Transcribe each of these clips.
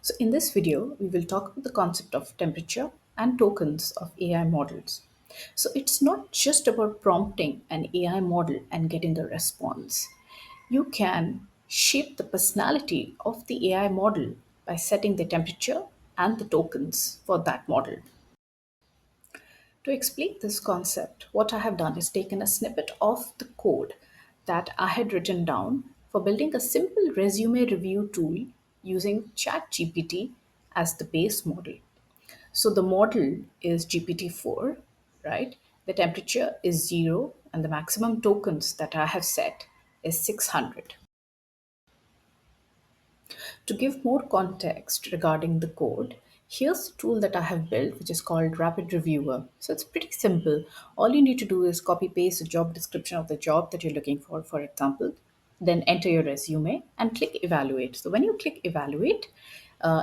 So in this video, we will talk about the concept of temperature and tokens of AI models. So it's not just about prompting an AI model and getting a response. You can shape the personality of the AI model by setting the temperature and the tokens for that model. To explain this concept, what I have done is taken a snippet of the code that I had written down for building a simple resume review tool using ChatGPT as the base model. So the model is GPT-4, right? The temperature is 0 and the maximum tokens that I have set is 600. To give more context regarding the code, here's the tool that I have built, which is called Rapid Reviewer. So it's pretty simple. All you need to do is copy paste the job description of the job that you're looking for example, then enter your resume and click evaluate. So when you click evaluate,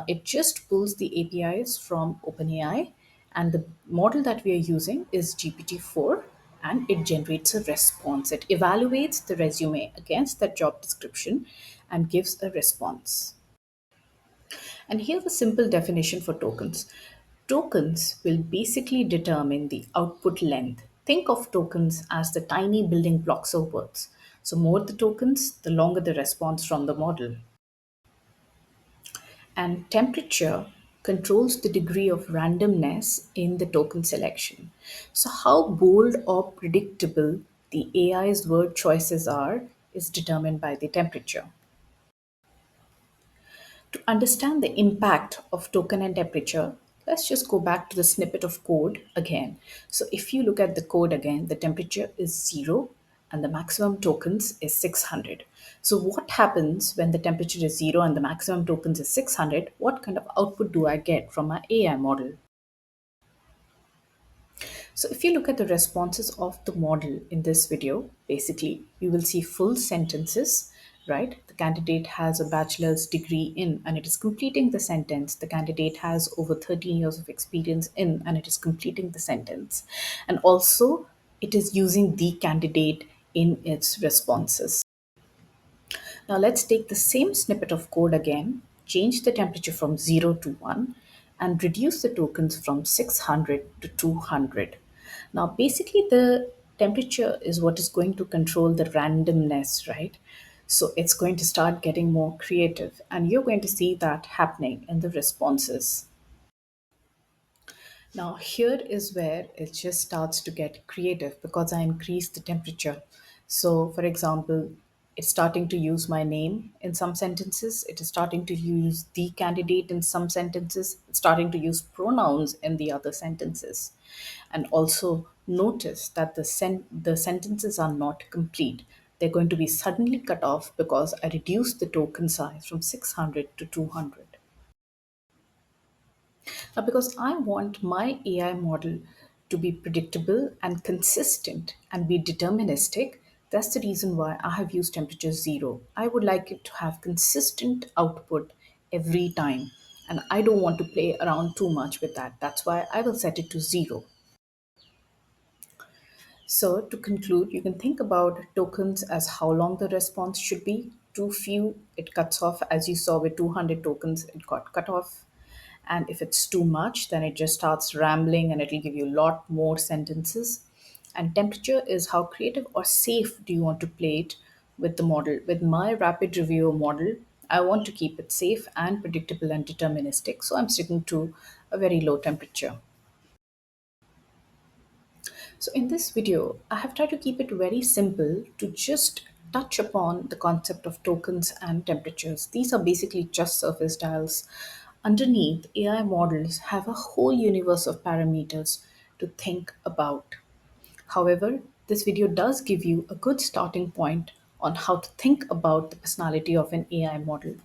it just pulls the APIs from OpenAI, and the model that we are using is GPT-4, and it generates a response. It evaluates the resume against that job description and gives a response. And here's a simple definition for tokens. Tokens will basically determine the output length. Think of tokens as the tiny building blocks of words. So, more the tokens, the longer the response from the model. And temperature controls the degree of randomness in the token selection. So, how bold or predictable the AI's word choices are is determined by the temperature. To understand the impact of token and temperature, let's just go back to the snippet of code again. So if you look at the code again, the temperature is 0 and the maximum tokens is 600. So what happens when the temperature is 0 and the maximum tokens is 600? What kind of output do I get from my AI model? So if you look at the responses of the model in this video, basically you will see full sentences, right? The candidate has a bachelor's degree in, and it is completing the sentence. The candidate has over 13 years of experience in, and it is completing the sentence. And also it is using the candidate in its responses. Now let's take the same snippet of code again, change the temperature from 0 to 1, and reduce the tokens from 600 to 200. Now basically the temperature is what is going to control the randomness, right? So it's going to start getting more creative, and you're going to see that happening in the responses. Now, here is where it just starts to get creative because I increased the temperature. So, for example, it's starting to use my name in some sentences, it is starting to use the candidate in some sentences, it's starting to use pronouns in the other sentences. And also notice that the sentences are not complete. They're going to be suddenly cut off because I reduced the token size from 600 to 200. Because I want my AI model to be predictable and consistent and be deterministic, that's the reason why I have used temperature 0. I would like it to have consistent output every time. And I don't want to play around too much with that. That's why I will set it to 0. So, to conclude, you can think about tokens as how long the response should be. Too few, it cuts off. As you saw with 200 tokens, it got cut off. And if it's too much, then it just starts rambling and it'll give you a lot more sentences. And temperature is how creative or safe do you want to play it with the model. With my rapid reviewer model, I want to keep it safe and predictable and deterministic. So I'm sticking to a very low temperature. So in this video, I have tried to keep it very simple to just touch upon the concept of tokens and temperatures. These are basically just surface dials. Underneath, AI models have a whole universe of parameters to think about. However, this video does give you a good starting point on how to think about the personality of an AI model.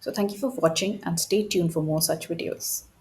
So thank you for watching and stay tuned for more such videos.